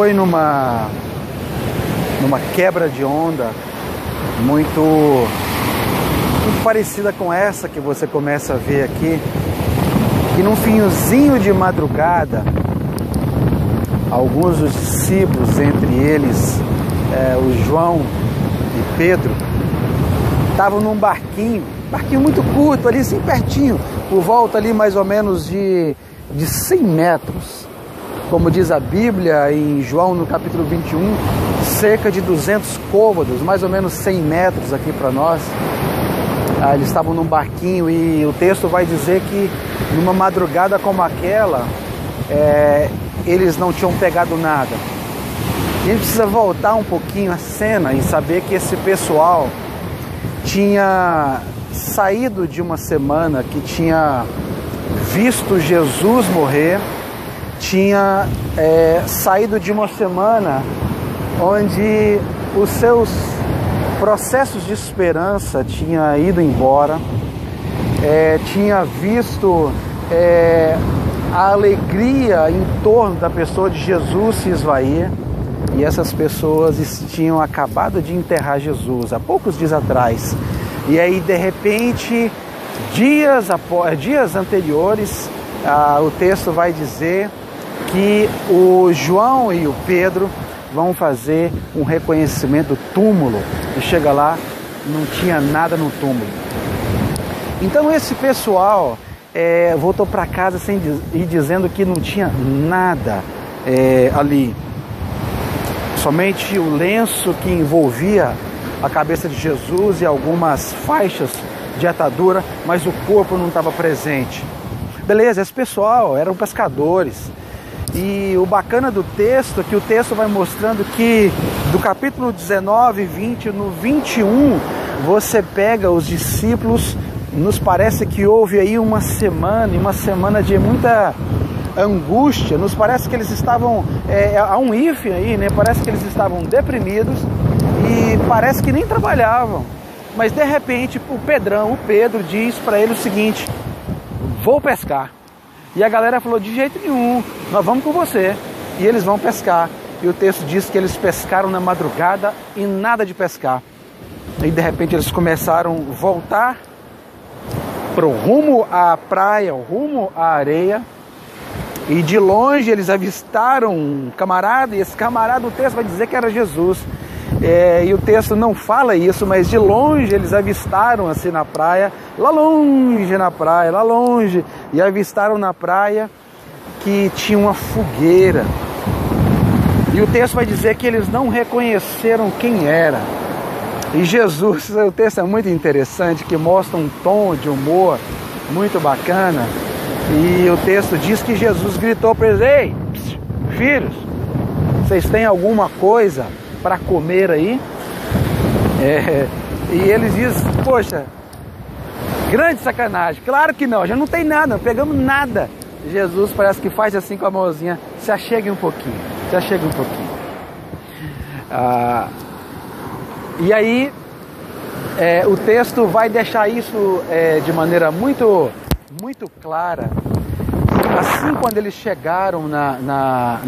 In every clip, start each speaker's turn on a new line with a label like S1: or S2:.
S1: foi numa quebra de onda muito parecida com essa que você começa a ver aqui, e num finzinho de madrugada, alguns dos discípulos, entre eles o João e Pedro, estavam num barquinho muito curto, ali assim pertinho, por volta ali mais ou menos de 100 metros. Como diz a Bíblia em João no capítulo 21, cerca de 200 côvados, mais ou menos 100 metros aqui para nós. Eles estavam num barquinho e o texto vai dizer que numa madrugada como aquela, eles não tinham pegado nada. E a gente precisa voltar um pouquinho a cena e saber que esse pessoal tinha saído de uma semana que tinha visto Jesus morrer, tinha saído de uma semana onde os seus processos de esperança tinham ido embora, tinha visto a alegria em torno da pessoa de Jesus se esvair, e essas pessoas tinham acabado de enterrar Jesus há poucos dias atrás. E aí, de repente, dias anteriores, o texto vai dizer que o João e o Pedro vão fazer um reconhecimento do túmulo. E chega lá, não tinha nada no túmulo. Então esse pessoal voltou para casa e dizendo que não tinha nada ali. Somente o lenço que envolvia a cabeça de Jesus e algumas faixas de atadura, mas o corpo não estava presente. Beleza, esse pessoal eram pescadores. E o bacana do texto é que o texto vai mostrando que do capítulo 19, 20, no 21, você pega os discípulos, nos parece que houve aí uma semana de muita angústia, nos parece que eles estavam, há um hífen aí, né? Parece que eles estavam deprimidos e parece que nem trabalhavam. Mas de repente o Pedro diz para ele o seguinte: vou pescar. E a galera falou: de jeito nenhum, nós vamos com você. E eles vão pescar. E o texto diz que eles pescaram na madrugada e nada de pescar. E de repente eles começaram a voltar para o rumo à praia, o rumo à areia. E de longe eles avistaram um camarada, e esse camarada, o texto vai dizer que era Jesus. E o texto não fala isso, mas de longe eles avistaram assim na praia, lá longe, e avistaram na praia que tinha uma fogueira. E o texto vai dizer que eles não reconheceram quem era. E Jesus, o texto é muito interessante, que mostra um tom de humor muito bacana. E o texto diz que Jesus gritou para eles: ei, filhos, vocês têm alguma coisa para comer aí? E eles dizem: poxa, grande sacanagem. Claro que não, já não tem nada, não pegamos nada. Jesus parece que faz assim com a mãozinha: se achegue um pouquinho, se achegue um pouquinho. E aí o texto vai deixar isso de maneira muito clara. Assim, quando eles chegaram na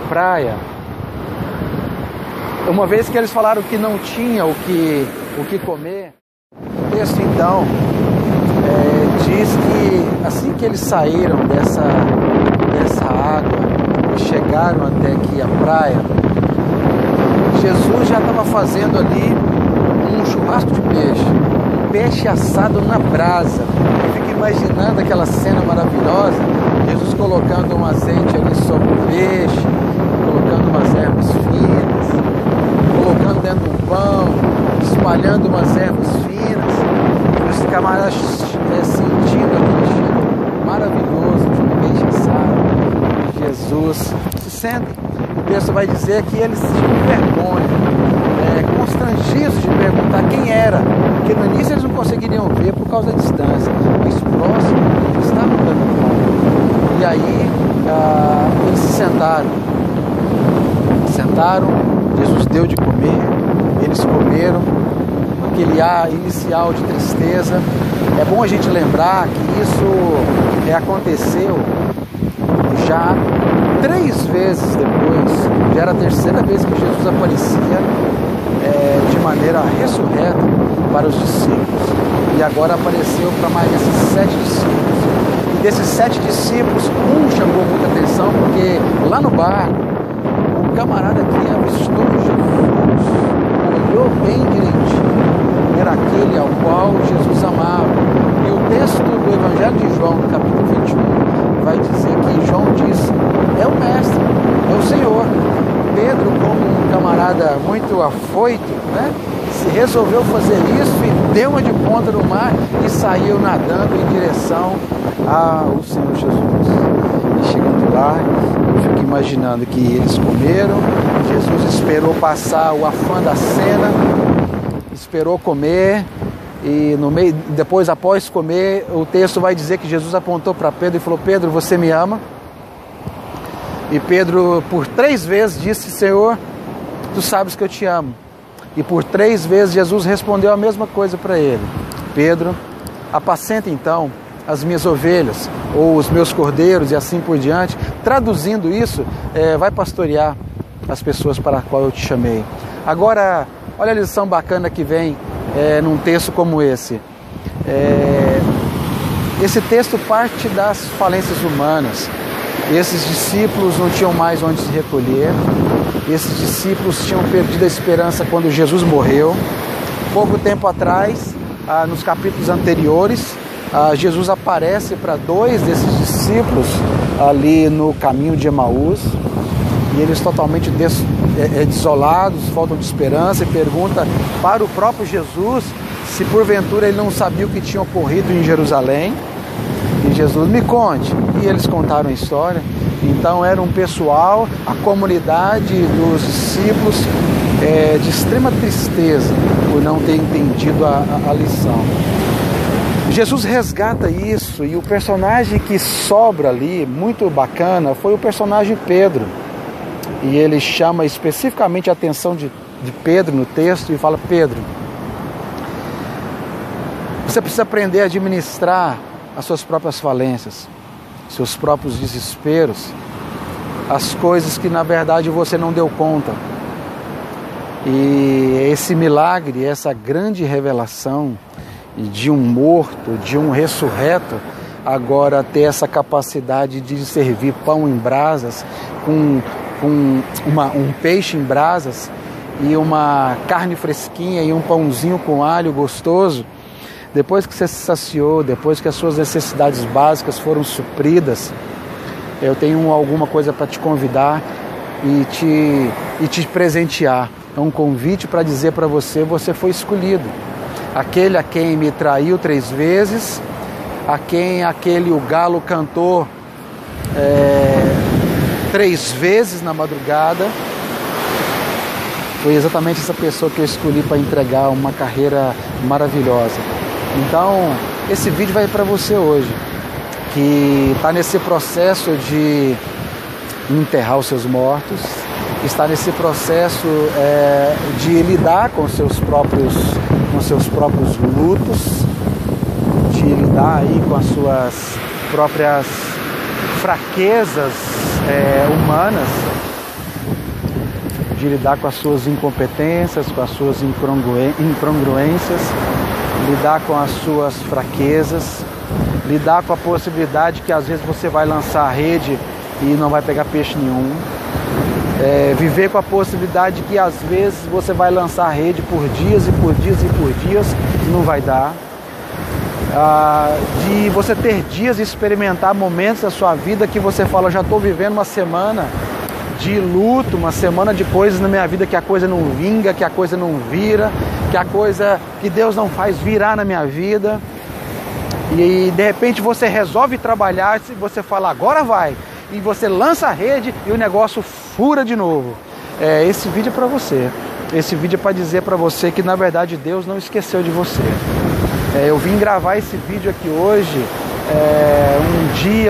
S1: praia, uma vez que eles falaram que não tinha o que comer, o texto então diz que assim que eles saíram dessa água e chegaram até aqui a praia, Jesus já estava fazendo ali um churrasco de peixe assado na brasa. Eu fico imaginando aquela cena maravilhosa, Jesus colocando um azeite ali sobre o peixe, colocando umas ervas finas, colocando dentro do pão, espalhando umas ervas finas, e os camaradas sentindo aquele cheiro maravilhoso de um peixe assado. Jesus se senta. O texto vai dizer que eles tinham vergonha, constrangidos de perguntar quem era, porque no início eles não conseguiriam ver por causa da distância, mas próximo eles estavam dando fome. E aí eles se sentaram, Jesus deu de comer, eles comeram, aquele ar inicial de tristeza. É bom a gente lembrar que isso aconteceu já 3 vezes depois, já era a terceira vez que Jesus aparecia de maneira ressurreta para os discípulos. E agora apareceu para mais esses 7 discípulos. E desses 7 discípulos, um chamou muita atenção, porque lá no bar, o camarada que avistou Jesus, olhou bem direitinho, era aquele ao qual Jesus amava. E o texto do Evangelho de João, no capítulo 21, vai dizer que João diz: é o Mestre, é o Senhor. Pedro, como um camarada muito afoito, né, se resolveu fazer isso e deu uma de ponta no mar e saiu nadando em direção ao Senhor Jesus. E chegando lá, eu fico imaginando que eles comeram, Jesus esperou passar o afã da cena, esperou comer, e no meio, depois, após comer, o texto vai dizer que Jesus apontou para Pedro e falou: Pedro, você me ama? E Pedro, por 3 vezes, disse: Senhor, tu sabes que eu te amo. E por 3 vezes Jesus respondeu a mesma coisa para ele: Pedro, apacenta então as minhas ovelhas, ou os meus cordeiros, e assim por diante. Traduzindo isso, vai pastorear as pessoas para as quais eu te chamei. Agora, olha a lição bacana que vem num texto como esse. Esse texto parte das falências humanas. Esses discípulos não tinham mais onde se recolher. Esses discípulos tinham perdido a esperança quando Jesus morreu. Pouco tempo atrás, nos capítulos anteriores, Jesus aparece para 2 desses discípulos ali no caminho de Emaús. E eles totalmente desolados, faltam de esperança, e pergunta para o próprio Jesus se porventura ele não sabia o que tinha ocorrido em Jerusalém. E Jesus: me conte. E eles contaram a história. Então era um pessoal, a comunidade dos discípulos, de extrema tristeza por não ter entendido a lição. Jesus resgata isso, e o personagem que sobra ali, muito bacana, foi o personagem Pedro. E ele chama especificamente a atenção de Pedro no texto e fala: Pedro, você precisa aprender a administrar as suas próprias falências, seus próprios desesperos, as coisas que na verdade você não deu conta. E esse milagre, essa grande revelação de um morto, de um ressurreto, agora ter essa capacidade de servir pão em brasas, com um peixe em brasas e uma carne fresquinha e um pãozinho com alho gostoso. Depois que você se saciou, depois que as suas necessidades básicas foram supridas, eu tenho alguma coisa para te convidar e te presentear. É um convite para dizer para você: você foi escolhido. Aquele a quem me traiu 3 vezes, a quem o galo cantou 3 vezes na madrugada, foi exatamente essa pessoa que eu escolhi para entregar uma carreira maravilhosa. Então, esse vídeo vai para você hoje, que está nesse processo de enterrar os seus mortos, está nesse processo de lidar com seus próprios lutos, de lidar aí com as suas próprias fraquezas humanas, de lidar com as suas incompetências, com as suas incongruências, lidar com as suas fraquezas, lidar com a possibilidade que às vezes você vai lançar a rede e não vai pegar peixe nenhum, viver com a possibilidade que às vezes você vai lançar a rede por dias e por dias e por dias e não vai dar, de você ter dias e experimentar momentos da sua vida que você fala: já estou vivendo uma semana de luto, uma semana de coisas na minha vida que a coisa não vinga, que a coisa não vira, que Deus não faz virar na minha vida. E de repente você resolve trabalhar e você fala: agora vai. E você lança a rede e o negócio fura de novo. Esse vídeo é para você. Esse vídeo é para dizer para você que na verdade Deus não esqueceu de você. Eu vim gravar esse vídeo aqui hoje,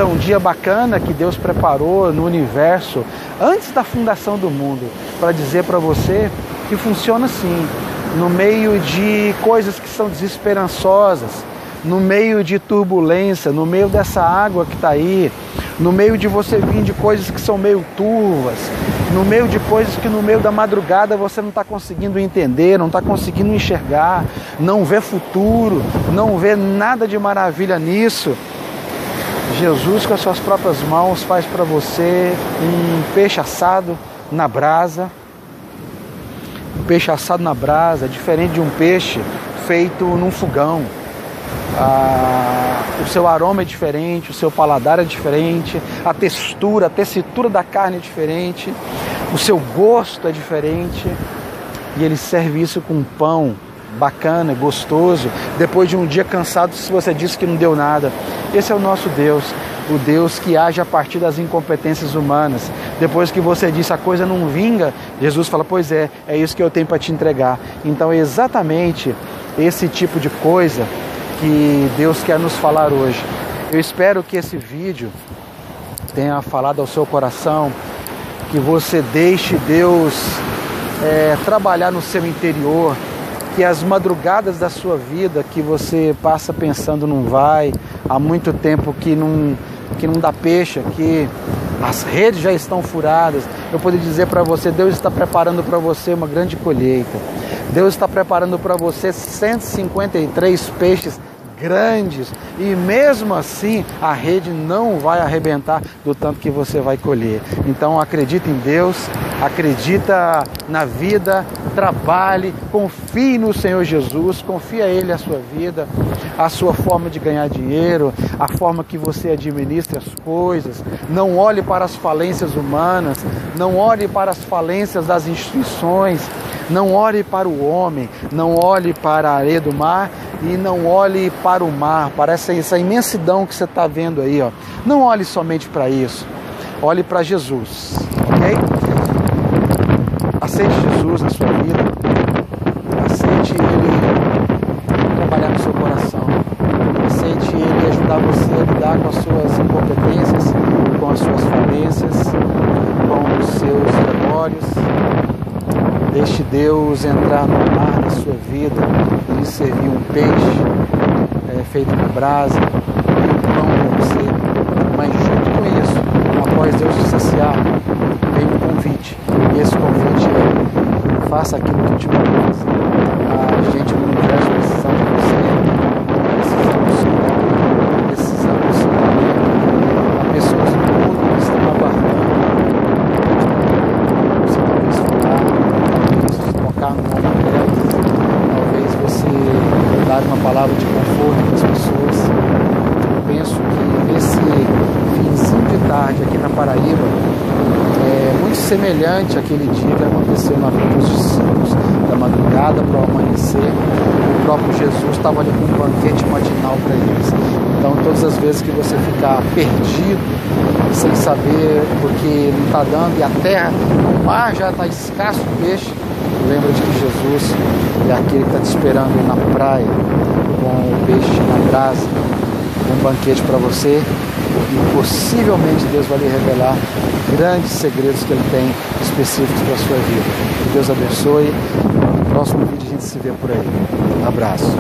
S1: um dia bacana que Deus preparou no universo antes da fundação do mundo, para dizer para você que funciona assim, no meio de coisas que são desesperançosas, no meio de turbulência, no meio dessa água que está aí, no meio de você vir de coisas que são meio turvas, no meio de coisas que no meio da madrugada você não está conseguindo entender, não está conseguindo enxergar, não vê futuro, não vê nada de maravilha nisso, Jesus com as suas próprias mãos faz para você um peixe assado na brasa. Um peixe assado na brasa, diferente de um peixe feito num fogão. O seu aroma é diferente, o seu paladar é diferente, a textura da carne é diferente, o seu gosto é diferente. E ele serve isso com um pão bacana, gostoso, depois de um dia cansado, se você disse que não deu nada. Esse é o nosso Deus, o Deus que age a partir das incompetências humanas. Depois que você disse a coisa não vinga, Jesus fala, pois é isso que eu tenho para te entregar. Então é exatamente esse tipo de coisa que Deus quer nos falar hoje. Eu espero que esse vídeo tenha falado ao seu coração, que você deixe Deus trabalhar no seu interior, que as madrugadas da sua vida que você passa pensando não vai, há muito tempo que não dá peixe, que as redes já estão furadas, eu poderia dizer para você, Deus está preparando para você uma grande colheita. Deus está preparando para você 153 peixes grandes, e mesmo assim a rede não vai arrebentar do tanto que você vai colher. Então acredita em Deus, acredita na vida, trabalhe, confie no Senhor Jesus, confie a Ele a sua vida, a sua forma de ganhar dinheiro, a forma que você administra as coisas. Não olhe para as falências humanas, não olhe para as falências das instituições, não olhe para o homem, não olhe para a areia do mar e não olhe para o mar, para essa imensidão que você está vendo aí, ó. Não olhe somente para isso, olhe para Jesus, ok? Aceite Jesus na sua vida, aceite Ele trabalhar no seu coração, aceite Ele ajudar você a lidar com as suas incompetências, com as suas falências, com os seus demônios. Deixe Deus entrar no mar da sua vida e lhe servir um peixe feito na brasa, um pão para você. Mas junto com isso, após Deus te saciar, vem um convite. E esse convite é: faça aquilo que eu te mando fazer. A gente no universo precisa de você, precisamos sonhar, precisamos sonhar. Há pessoas no mundo que estão aguardando. Você talvez falar, talvez tocar no ombro delas, talvez você dar uma palavra de conforto para as pessoas. Eu penso que esse finzinho de tarde aqui na Paraíba é muito semelhante àquele dia que aconteceu na vida dos discípulos, da madrugada para o amanhecer. O próprio Jesus estava ali com um banquete matinal para eles. Então, todas as vezes que você ficar perdido, sem saber porque não está dando, e a terra, o mar já está escasso de peixe, lembra de que Jesus é aquele que está te esperando na praia, com o peixe na brasa, um banquete para você, e possivelmente Deus vai lhe revelar grandes segredos que Ele tem específicos para a sua vida. Que Deus abençoe. No próximo vídeo a gente se vê por aí. Um abraço.